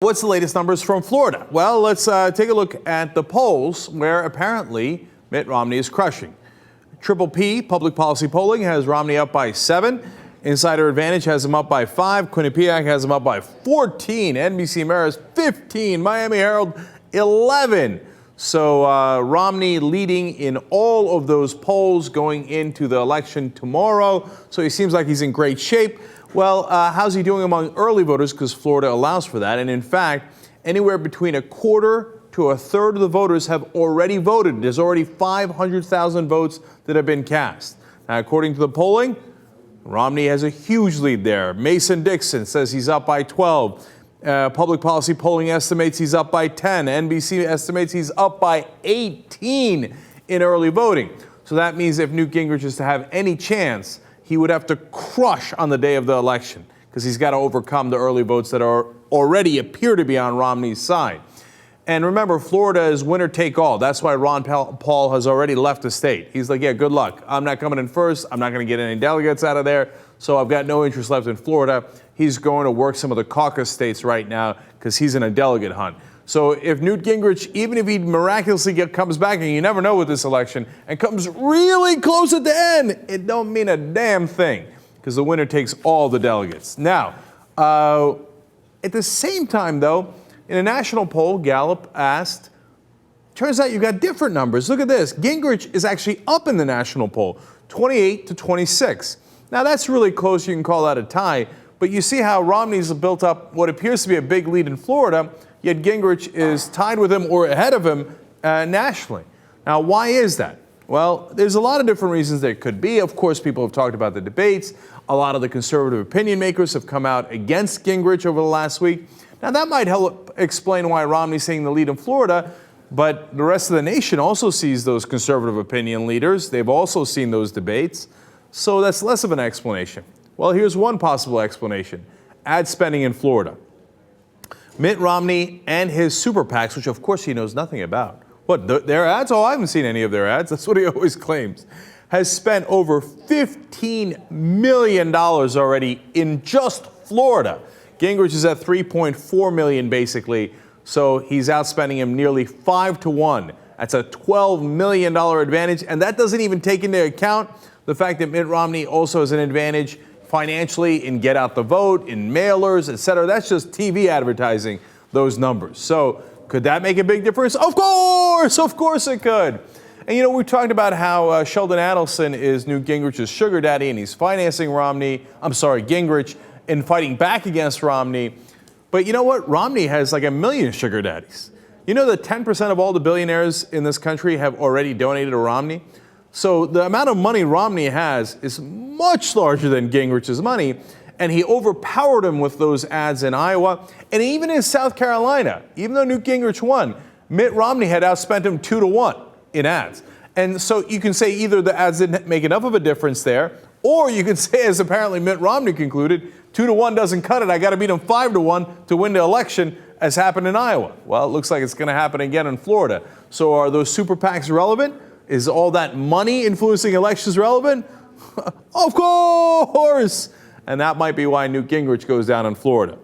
what's the latest numbers from Florida? Well, let's take a look at the polls where apparently Mitt Romney is crushing. Triple P, Public Policy Polling, has Romney up by 7. Insider Advantage has him up by 5. Quinnipiac has him up by 14. NBC Marist 15. Miami Herald 11. So Romney leading in all of those polls going into the election tomorrow. So he seems like he's in great shape. Well, how's he doing among early voters? Because Florida allows for that. And in fact, anywhere between a quarter to a third of the voters have already voted. There's already 500,000 votes that have been cast. Now, according to the polling, Romney has a huge lead there. Mason-Dixon says he's up by 12. Public Policy Polling estimates he's up by 10. NBC estimates he's up by 18 in early voting. So that means if Newt Gingrich is to have any chance, he would have to crush on the day of the election because he's got to overcome the early votes that are already appear to be on Romney's side. And remember, Florida is winner take all. That's why Ron Paul has already left the state. He's like, yeah, good luck. I'm not coming in first. I'm not going to get any delegates out of there. So I've got no interest left in Florida. He's going to work some of the caucus states right now because he's in a delegate hunt. So if Newt Gingrich, even if he miraculously comes back, and you never know with this election, and comes really close at the end, it don't mean a damn thing because the winner takes all the delegates. Now, at the same time, though, in a national poll, Gallup asked, turns out you got different numbers. Look at this. Gingrich is actually up in the national poll, 28 to 26. Now, that's really close. You can call that a tie. But you see how Romney's built up what appears to be a big lead in Florida, yet Gingrich is tied with him or ahead of him nationally. Now, why is that? Well, there's a lot of different reasons there could be. Of course, people have talked about the debates. A lot of the conservative opinion makers have come out against Gingrich over the last week. Now, that might help explain why Romney's seeing the lead in Florida, but the rest of the nation also sees those conservative opinion leaders. They've also seen those debates. So that's less of an explanation. Well, here's one possible explanation. Ad spending in Florida. Mitt Romney and his super PACs, which of course he knows nothing about. What, their ads? Oh, I haven't seen any of their ads. That's what he always claims. Has spent over $15 million already in just Florida. Gingrich is at $3.4 million basically, so he's outspending him nearly 5 to 1. That's a $12 million advantage, and that doesn't even take into account the fact that Mitt Romney also has an advantage financially in get out the vote, in mailers, et cetera. That's just TV advertising, those numbers. So could that make a big difference? Of course it could. And you know, we talked about how Sheldon Adelson is Newt Gingrich's sugar daddy, and he's financing Gingrich, in fighting back against Romney. But you know what? Romney has like 1 million sugar daddies. You know that 10% of all the billionaires in this country have already donated to Romney? So the amount of money Romney has is much larger than Gingrich's money, and he overpowered him with those ads in Iowa. And even in South Carolina, even though Newt Gingrich won, Mitt Romney had outspent him 2 to 1 in ads. And so you can say either the ads didn't make enough of a difference there, or you can say, as apparently Mitt Romney concluded, 2 to 1 doesn't cut it. I got to beat him 5 to 1 to win the election, as happened in Iowa. Well, it looks like it's going to happen again in Florida. So are those super PACs relevant? Is all that money influencing elections relevant? Of course! And that might be why Newt Gingrich goes down in Florida.